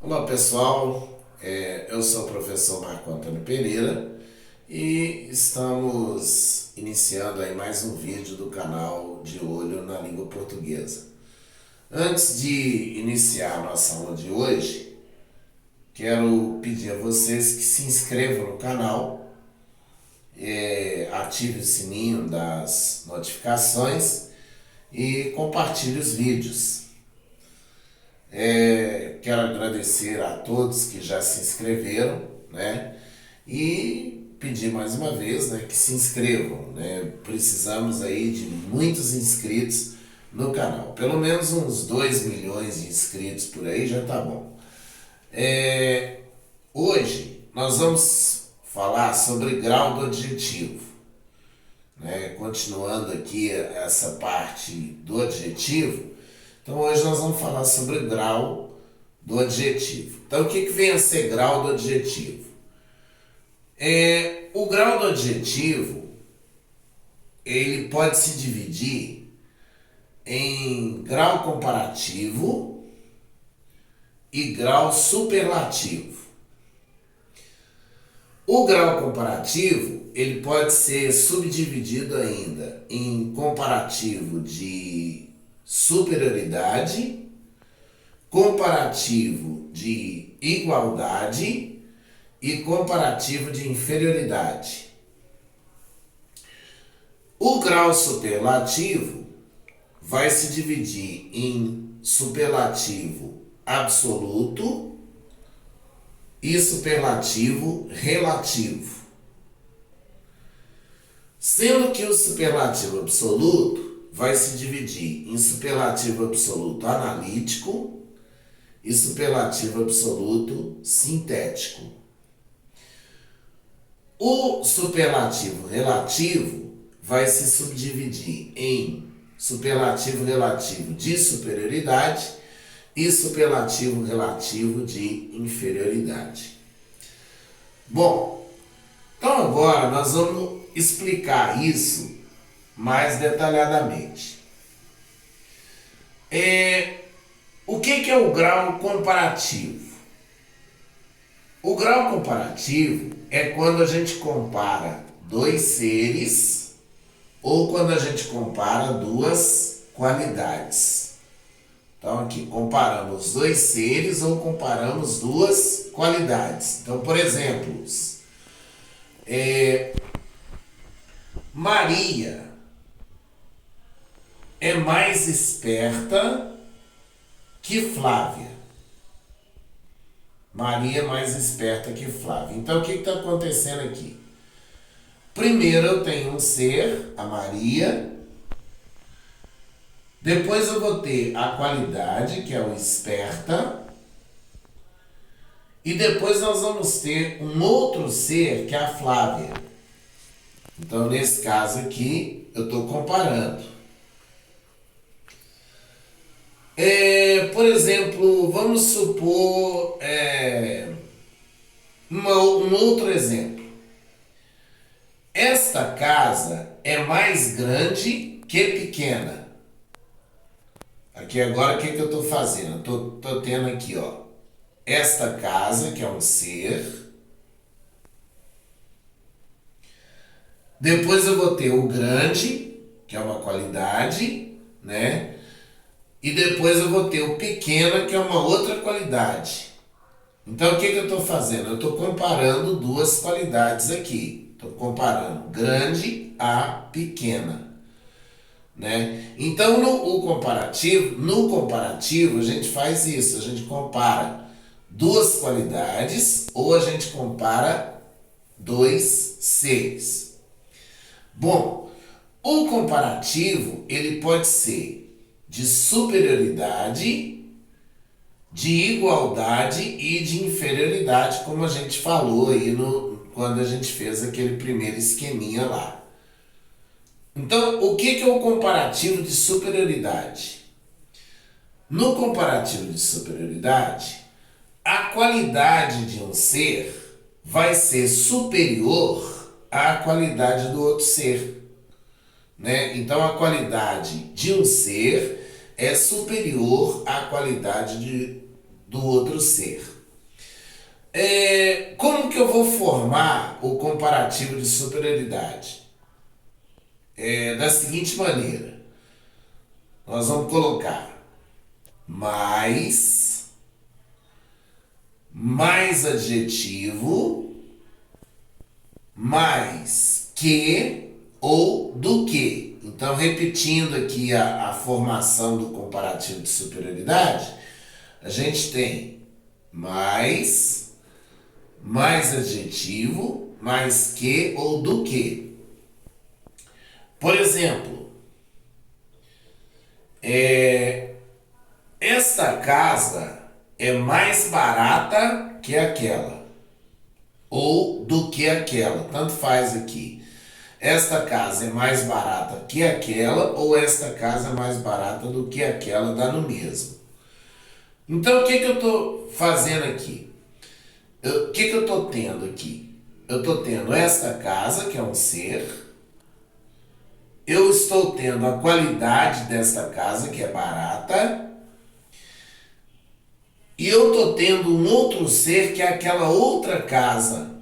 Olá pessoal, eu sou o professor Marco Antônio Pereira e estamos iniciando aí mais um vídeo do canal De Olho na Língua Portuguesa. Antes de iniciar a nossa aula de hoje, quero pedir a vocês que se inscrevam no canal, ative o sininho das notificações e compartilhe os vídeos. Quero agradecer a todos que já se inscreveram, né? E pedir mais uma vez, né, que se inscrevam, né? Precisamos aí de muitos inscritos no canal. Pelo menos uns 2 milhões de inscritos por aí já tá bom. Hoje nós vamos falar sobre grau do adjetivo, né? Continuando aqui essa parte do adjetivo. Então hoje nós vamos falar sobre o grau do adjetivo. Então o que vem a ser grau do adjetivo? O grau do adjetivo, ele pode se dividir em grau comparativo e grau superlativo. O grau comparativo, ele pode ser subdividido ainda em comparativo de superioridade, comparativo de igualdade e comparativo de inferioridade. O grau superlativo vai se dividir em superlativo absoluto e superlativo relativo. Sendo que o superlativo absoluto vai se dividir em superlativo absoluto analítico e superlativo absoluto sintético. O superlativo relativo vai se subdividir em superlativo relativo de superioridade e superlativo relativo de inferioridade. Bom, então agora nós vamos explicar isso mais detalhadamente. O que é o grau comparativo? O grau comparativo é quando a gente compara dois seres ou quando a gente compara duas qualidades. Então aqui comparamos dois seres ou comparamos duas qualidades. Então, por exemplo, Maria é mais esperta que Flávia. Maria é mais esperta que Flávia. Então, o que está acontecendo aqui? Primeiro eu tenho um ser, a Maria. Depois eu vou ter a qualidade, que é o esperta. E depois nós vamos ter um outro ser, que é a Flávia. Então, nesse caso aqui, eu estou comparando. Por exemplo, vamos supor um outro exemplo. Esta casa é mais grande que pequena. Aqui agora o que eu estou fazendo? Estou tendo aqui, ó, esta casa, que é um ser. Depois eu vou ter o grande, que é uma qualidade, né? E depois eu vou ter o pequeno, que é uma outra qualidade. Então o que eu estou fazendo? Eu estou comparando duas qualidades aqui. Estou comparando grande a pequena, né? Então no comparativo a gente faz isso. A gente compara duas qualidades ou a gente compara dois seres. Bom, o comparativo ele pode ser de superioridade, de igualdade e de inferioridade, como a gente falou aí quando a gente fez aquele primeiro esqueminha lá. Então, o que é o comparativo de superioridade? No comparativo de superioridade, a qualidade de um ser vai ser superior à qualidade do outro ser, né? Então a qualidade de um ser é superior à qualidade do outro ser. Como que eu vou formar o comparativo de superioridade? Da seguinte maneira, nós vamos colocar mais adjetivo, mais que ou do que. Então, repetindo aqui a formação do comparativo de superioridade, a gente tem mais adjetivo, mais que ou do que. Por exemplo, esta casa é mais barata que aquela, ou do que aquela, tanto faz aqui. Esta casa é mais barata que aquela, ou esta casa é mais barata do que aquela, dá no mesmo. Então, o que eu estou fazendo aqui? O que eu estou tendo aqui? Eu estou tendo esta casa, que é um ser. Eu estou tendo a qualidade desta casa, que é barata. E eu estou tendo um outro ser, que é aquela outra casa.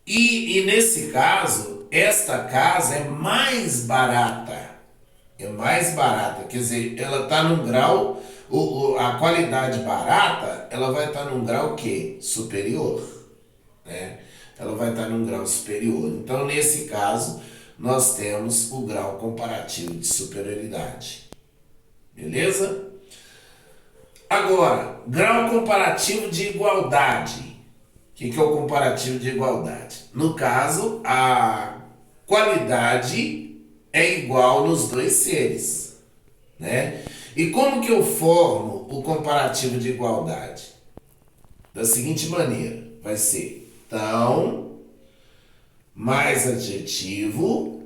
E nesse caso, esta casa é mais barata. É mais barata. Quer dizer, ela está num grau... a qualidade barata, ela vai estar num grau o quê? Superior. Né? Ela vai estar num grau superior. Então, nesse caso, nós temos o grau comparativo de superioridade. Beleza? Agora, grau comparativo de igualdade. O que é o comparativo de igualdade? No caso, a qualidade é igual nos dois seres. Né? E como que eu formo o comparativo de igualdade? Da seguinte maneira, vai ser tão, mais adjetivo,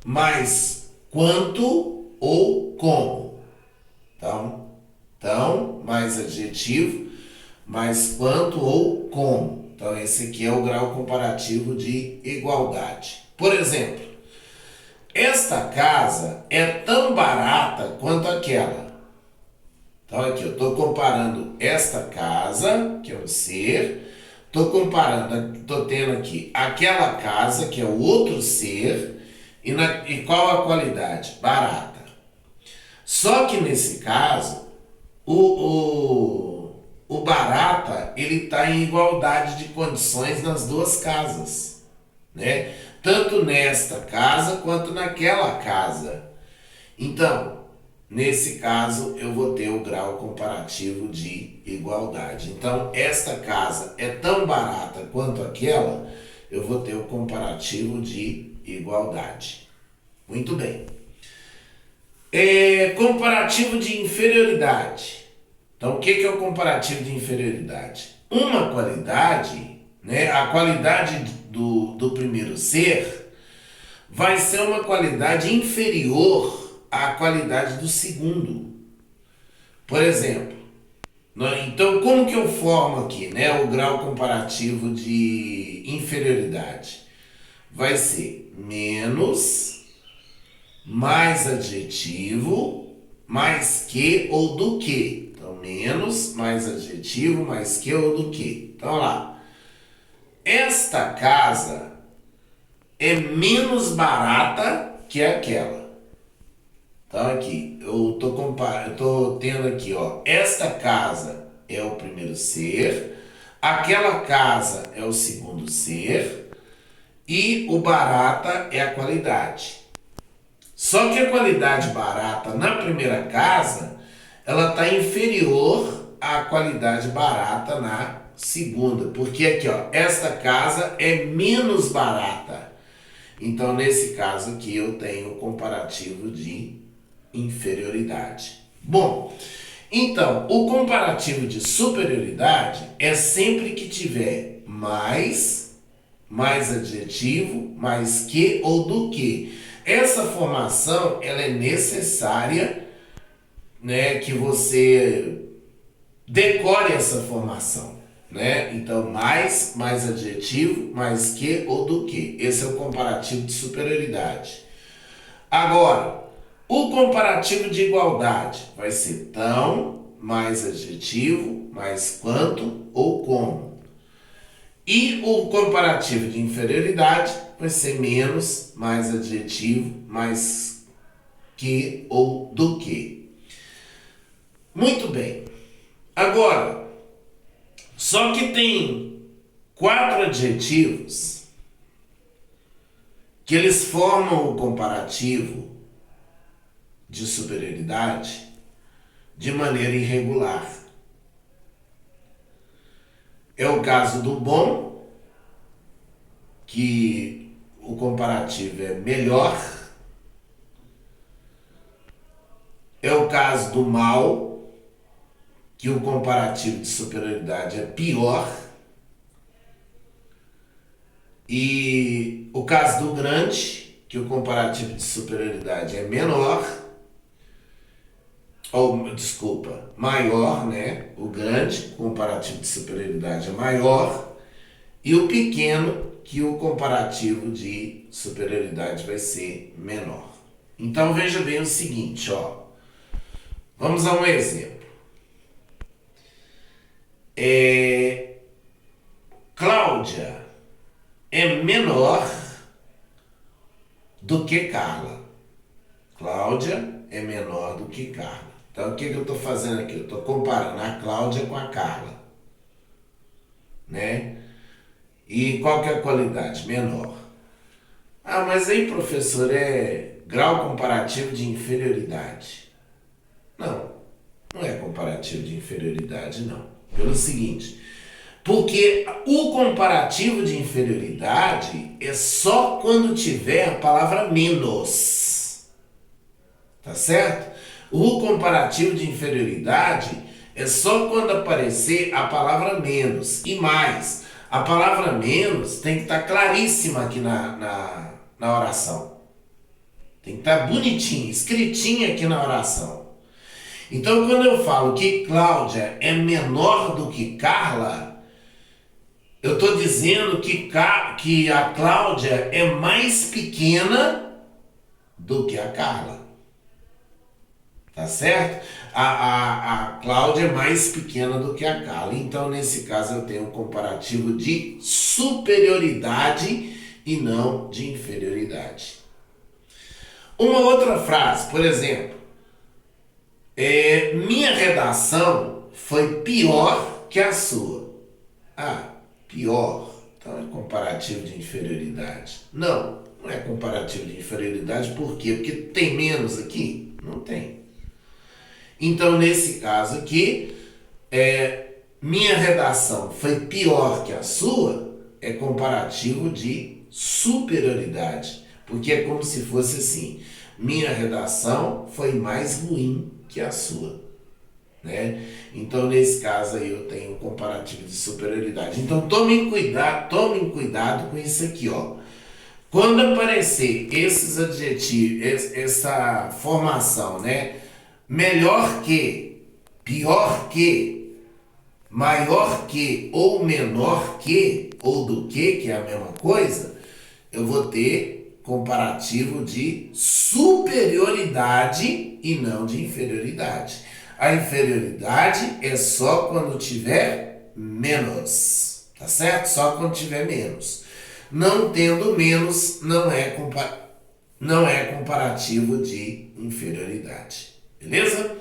mais quanto ou como. Tão, mais adjetivo, mais quanto ou como. Então, esse aqui é o grau comparativo de igualdade. Por exemplo, esta casa é tão barata quanto aquela. Então, aqui eu estou comparando esta casa, que é um ser, estou tendo aqui aquela casa, que é o outro ser, e qual a qualidade? Barata. Só que nesse caso, o barata, ele está em igualdade de condições nas duas casas, né? Tanto nesta casa quanto naquela casa. Então, nesse caso, eu vou ter o grau comparativo de igualdade. Então, esta casa é tão barata quanto aquela, eu vou ter o comparativo de igualdade. Muito bem. Comparativo de inferioridade. Então, o que é o comparativo de inferioridade? Uma qualidade, né, a qualidade do primeiro ser vai ser uma qualidade inferior à qualidade do segundo. Por exemplo, então como que eu formo aqui, né, o grau comparativo de inferioridade? Vai ser menos, mais adjetivo, mais que ou do que. Então, menos, mais adjetivo, mais que ou do que. Então, lá. Esta casa é menos barata que aquela. Então, aqui, eu estou tendo aqui, ó. Esta casa é o primeiro ser, aquela casa é o segundo ser, e o barata é a qualidade. Só que a qualidade barata na primeira casa, ela está inferior à qualidade barata na segunda. Porque aqui, ó, esta casa é menos barata. Então, nesse caso aqui, eu tenho o comparativo de inferioridade. Bom, então, o comparativo de superioridade é sempre que tiver mais adjetivo, mais que ou do que. Essa formação, ela é necessária, né, que você decore essa formação, né? Então, mais adjetivo, mais que ou do que. Esse é o comparativo de superioridade. Agora, o comparativo de igualdade vai ser tão, mais adjetivo, mais quanto ou como. E o comparativo de inferioridade vai ser menos, mais adjetivo, mais que ou do que. Muito bem. Agora, só que tem 4 adjetivos que eles formam o comparativo de superioridade de maneira irregular. É o caso do bom, que o comparativo é melhor. É o caso do mal, que o comparativo de superioridade é pior. E o caso do grande, que o comparativo de superioridade é menor. Ou, desculpa, maior, né? O grande, comparativo de superioridade é maior. E o pequeno, que o comparativo de superioridade vai ser menor. Então veja bem o seguinte, ó. Vamos a um exemplo. Cláudia é menor do que Carla. Cláudia é menor do que Carla. Então o que eu estou fazendo aqui? Eu estou comparando a Cláudia com a Carla. Né? E qual que é a qualidade? Menor. Ah, mas aí, professor, é grau comparativo de inferioridade. Não, não é comparativo de inferioridade, não. Pelo seguinte, porque o comparativo de inferioridade é só quando tiver a palavra menos. Tá certo? O comparativo de inferioridade é só quando aparecer a palavra menos. E mais, a palavra menos tem que estar claríssima aqui na oração. Tem que estar bonitinha, escritinha aqui na oração. Então, quando eu falo que Cláudia é menor do que Carla, eu estou dizendo que a Cláudia é mais pequena do que a Carla. Tá certo? A Cláudia é mais pequena do que a Carla. Então, nesse caso, eu tenho um comparativo de superioridade e não de inferioridade. Uma outra frase, por exemplo. Minha redação foi pior que a sua. Ah, pior. Então é comparativo de inferioridade. Não, não é comparativo de inferioridade. Por quê? Porque tem menos aqui? Não tem. Então, nesse caso aqui, minha redação foi pior que a sua, é comparativo de superioridade. Porque é como se fosse assim, minha redação foi mais ruim que a sua, né? Então, nesse caso aí, eu tenho um comparativo de superioridade. Então, tomem cuidado com isso aqui, ó. Quando aparecer esses adjetivos, essa formação, né? Melhor que, pior que, maior que, ou menor que, ou do que é a mesma coisa, eu vou ter comparativo de superioridade e não de inferioridade. A inferioridade é só quando tiver menos, tá certo? Só quando tiver menos. Não tendo menos, não é comparativo de inferioridade. Beleza?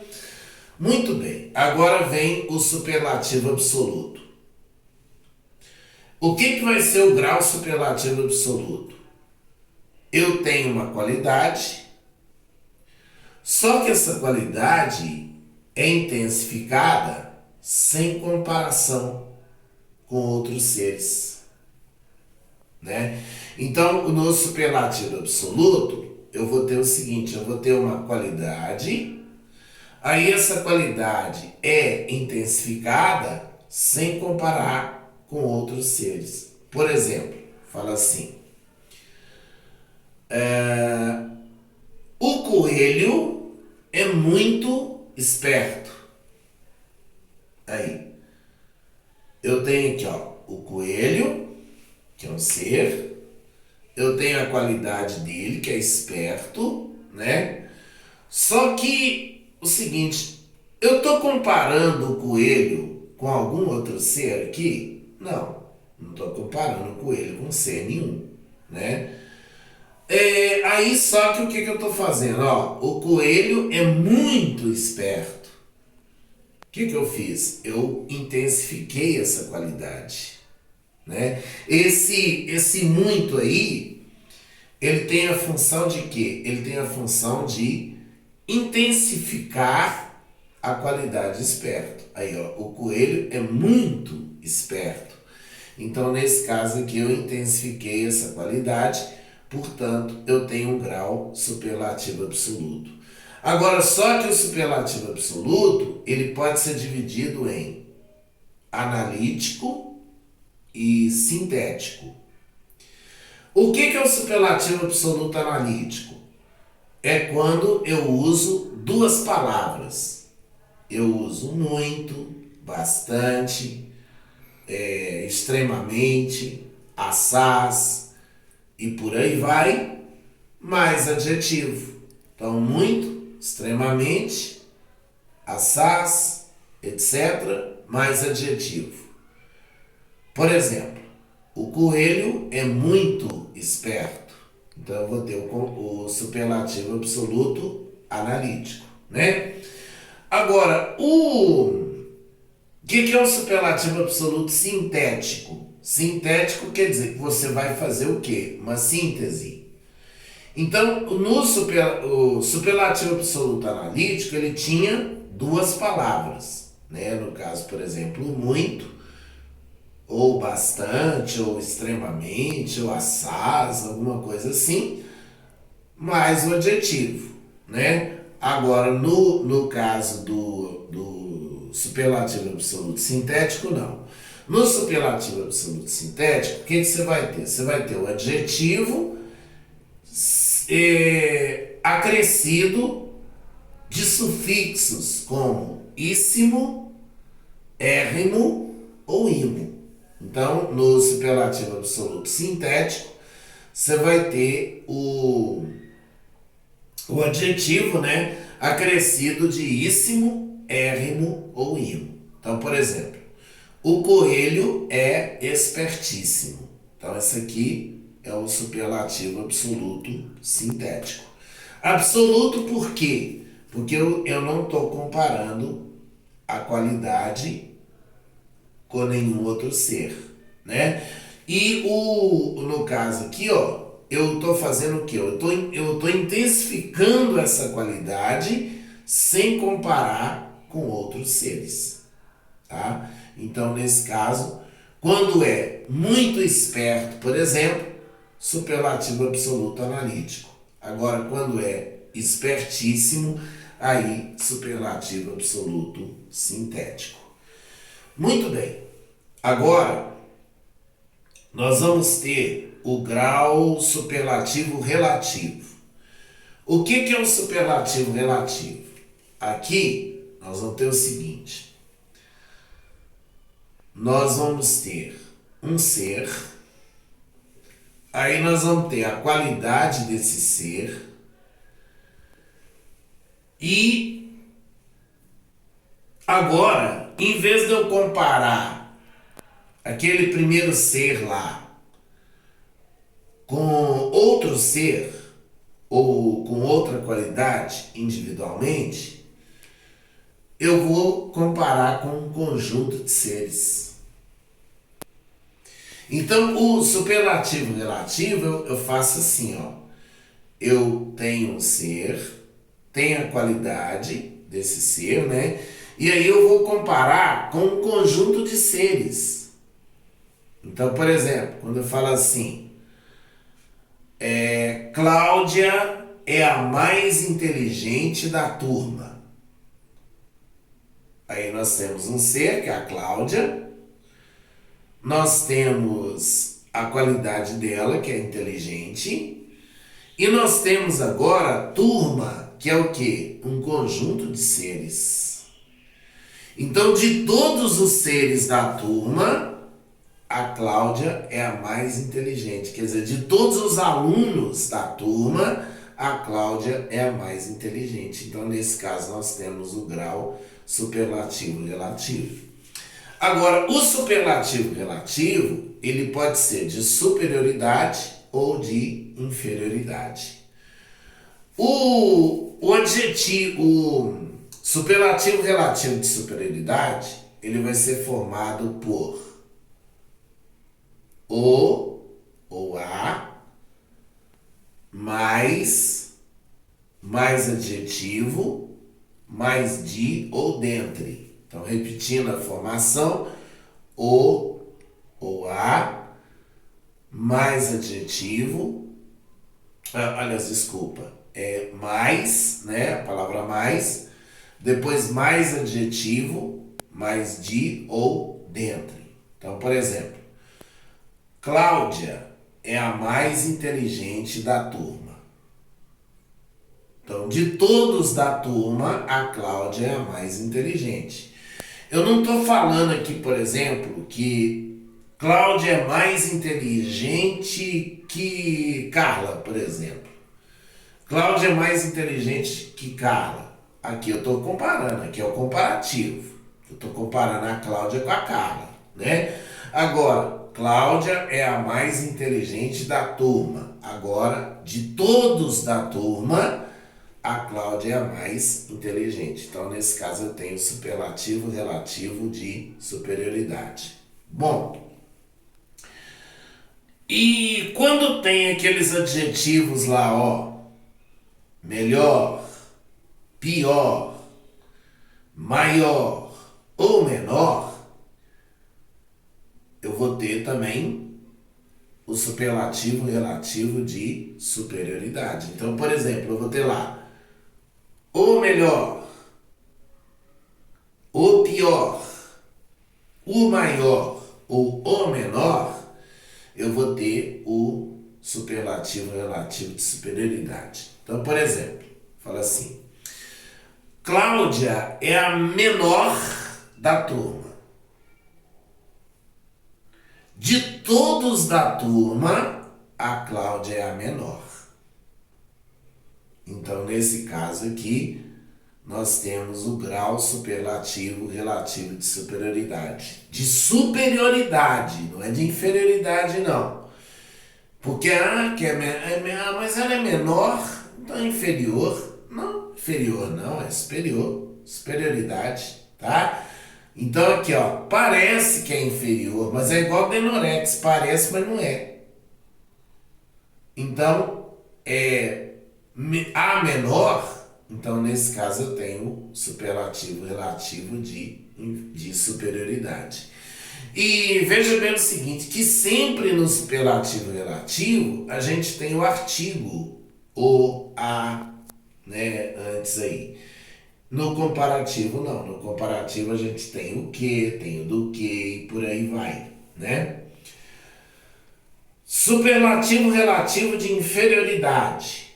Muito bem. Agora vem o superlativo absoluto. O que vai ser o grau superlativo absoluto? Eu tenho uma qualidade, só que essa qualidade é intensificada sem comparação com outros seres, né? Então, no superlativo absoluto, eu vou ter o seguinte, eu vou ter uma qualidade, aí essa qualidade é intensificada sem comparar com outros seres. Por exemplo, fala assim, o coelho é muito esperto. Aí, eu tenho aqui, ó, o coelho, que é um ser, eu tenho a qualidade dele, que é esperto, né? Só que, o seguinte, Eu estou comparando o coelho com algum outro ser aqui? Não estou comparando o coelho com ser nenhum, né? Aí só que o que eu estou fazendo? Ó, o coelho é muito esperto. O que eu fiz? Eu intensifiquei essa qualidade, né? Esse muito aí, ele tem a função de quê? Ele tem a função de intensificar a qualidade esperto. Aí, ó, o coelho é muito esperto. Então, nesse caso aqui, eu intensifiquei essa qualidade, portanto, eu tenho um grau superlativo absoluto. Agora, só que o superlativo absoluto, ele pode ser dividido em analítico e sintético. O que é o superlativo absoluto analítico? É quando eu uso duas palavras. Eu uso muito, bastante, extremamente, assaz e por aí vai, mais adjetivo. Então, muito, extremamente, assaz, etc., mais adjetivo. Por exemplo, o coelho é muito esperto. Então, eu vou ter o superlativo absoluto analítico, né? Agora, o que é um superlativo absoluto sintético? Sintético quer dizer que você vai fazer o quê? Uma síntese. Então, o superlativo absoluto analítico, ele tinha duas palavras, né? No caso, por exemplo, muito, ou bastante, ou extremamente, ou assaz, alguma coisa assim, mais o adjetivo, né? Agora, no caso do superlativo absoluto sintético, não. No superlativo absoluto sintético, o que você vai ter? Você vai ter o adjetivo acrescido de sufixos como íssimo, érrimo ou imo. Então, no superlativo absoluto sintético, você vai ter o adjetivo, né, acrescido de íssimo, érrimo ou imo. Então, por exemplo, o coelho é espertíssimo. Então, esse aqui é o superlativo absoluto sintético. Absoluto por quê? Porque eu não estou comparando a qualidade com nenhum outro ser, né? E no caso aqui, ó, eu estou fazendo o quê? Eu tô intensificando essa qualidade sem comparar com outros seres, tá? Então, nesse caso, quando é muito esperto, por exemplo, superlativo absoluto analítico. Agora, quando é espertíssimo, aí superlativo absoluto sintético. Muito bem. Agora, nós vamos ter o grau superlativo relativo. O que é um superlativo relativo? Aqui, nós vamos ter o seguinte. Nós vamos ter um ser, aí nós vamos ter a qualidade desse ser e agora, em vez de eu comparar aquele primeiro ser lá com outro ser ou com outra qualidade individualmente, eu vou comparar com um conjunto de seres. Então, o superlativo relativo eu faço assim, ó. Eu tenho um ser, tenho a qualidade desse ser, né? E aí eu vou comparar com um conjunto de seres. Então, por exemplo, quando eu falo assim, Cláudia é a mais inteligente da turma. Aí nós temos um ser, que é a Cláudia. Nós temos a qualidade dela, que é inteligente. E nós temos agora a turma, que é o quê? Um conjunto de seres. Então, de todos os seres da turma, a Cláudia é a mais inteligente. Quer dizer, de todos os alunos da turma, a Cláudia é a mais inteligente. Então, nesse caso, nós temos o grau superlativo relativo. Agora, o superlativo relativo, ele pode ser de superioridade ou de inferioridade. O superlativo relativo de superioridade, ele vai ser formado por o ou a mais adjetivo, mais de ou dentre. Então, repetindo a formação, o ou a mais adjetivo, aliás, desculpa, é mais, né, a palavra mais, depois mais adjetivo, mais de ou dentre. Então, por exemplo, Cláudia é a mais inteligente da turma. Então, de todos da turma, a Cláudia é a mais inteligente. Eu não estou falando aqui, por exemplo, que Cláudia é mais inteligente que Carla, por exemplo. Cláudia é mais inteligente que Carla. Aqui eu estou comparando, aqui é o comparativo. Eu estou comparando a Cláudia com a Carla, né? Agora, Cláudia é a mais inteligente da turma. Agora, de todos da turma, a Cláudia é a mais inteligente. Então, nesse caso, eu tenho superlativo relativo de superioridade. Bom, e quando tem aqueles adjetivos lá, ó, melhor, pior, maior ou menor, eu vou ter também o superlativo relativo de superioridade. Então, por exemplo, eu vou ter lá o melhor, o pior, o maior ou o menor, eu vou ter o superlativo relativo de superioridade. Então, por exemplo, fala assim, Cláudia é a menor da turma. De todos da turma, a Cláudia é a menor. Então, nesse caso aqui, nós temos o grau superlativo relativo de superioridade. De superioridade, não é de inferioridade, não. Porque, mas ela é menor, então é inferior. Não, inferior não, é superior. Superioridade, tá? Então aqui, ó, parece que é inferior, mas é igual Denorex, parece, mas não é. Então, a menor, então nesse caso eu tenho superlativo relativo de superioridade. E veja bem o seguinte, que sempre no superlativo relativo a gente tem o artigo, o, a, né, antes aí. No comparativo não, no comparativo a gente tem o que, tem o do que e por aí vai, né? Superlativo relativo de inferioridade.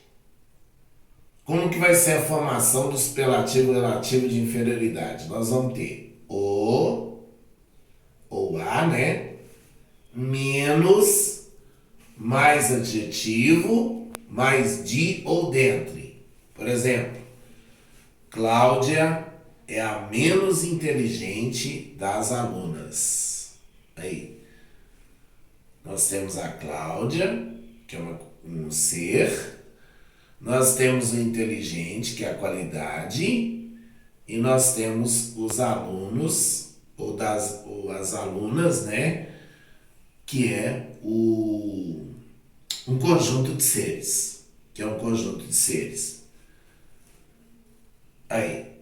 Como que vai ser a formação do superlativo relativo de inferioridade? Nós vamos ter o, ou a, né? Menos, mais adjetivo, mais de ou dentre. Por exemplo, Cláudia é a menos inteligente das alunas. Aí, nós temos a Cláudia, que é um ser. Nós temos o inteligente, que é a qualidade. E nós temos os alunos, ou as alunas, né? Que é um conjunto de seres. Que é um conjunto de seres. Aí,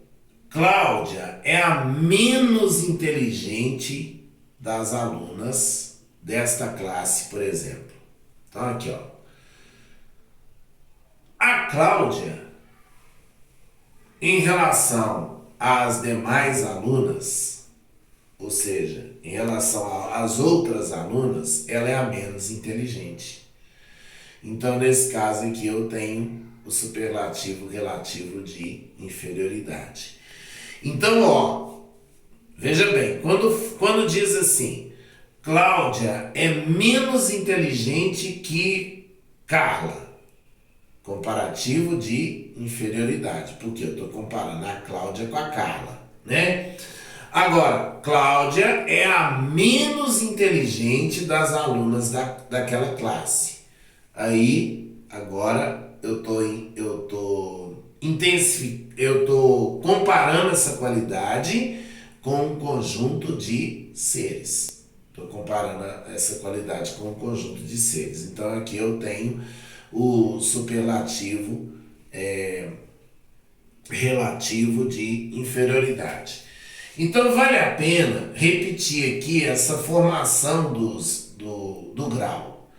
Cláudia é a menos inteligente das alunas desta classe, por exemplo. Então, aqui, ó. A Cláudia, em relação às demais alunas, ou seja, em relação às outras alunas, ela é a menos inteligente. Então, nesse caso aqui, eu tenho o superlativo relativo de inferioridade. Então, ó, veja bem, quando diz assim, Cláudia é menos inteligente que Carla, comparativo de inferioridade, porque eu estou comparando a Cláudia com a Carla, né? Agora, Cláudia é a menos inteligente das alunas daquela classe. Aí, agora eu tô comparando essa qualidade com um conjunto de seres. Estou comparando essa qualidade com um conjunto de seres. Então aqui eu tenho o superlativo relativo de inferioridade. Então vale a pena repetir aqui essa formação do grau.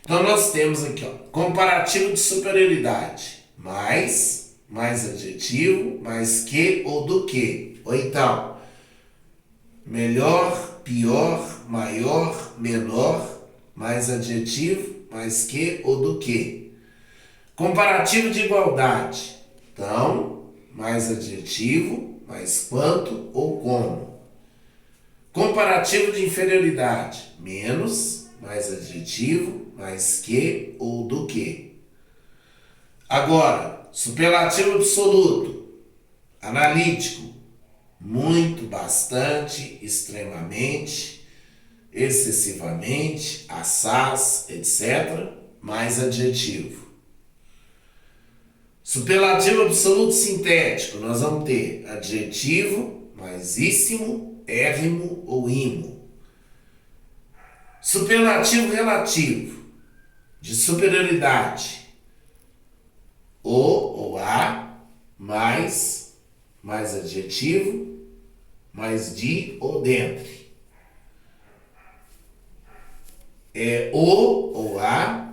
Então nós temos aqui, ó, comparativo de superioridade, mais adjetivo, mais que ou do que. Ou então, melhor, pior, maior, menor, mais adjetivo, mais que ou do que. Comparativo de igualdade. Então, mais adjetivo, mais quanto ou como. Comparativo de inferioridade. Menos, mais adjetivo, mais que ou do que. Agora, superlativo absoluto. Analítico. Muito, bastante, extremamente, excessivamente, assaz, etc. Mais adjetivo. Superlativo absoluto sintético, nós vamos ter adjetivo, mais íssimo, érrimo ou imo. Superlativo relativo, de superioridade, o ou a, mais adjetivo, mais de ou dentre. É o ou a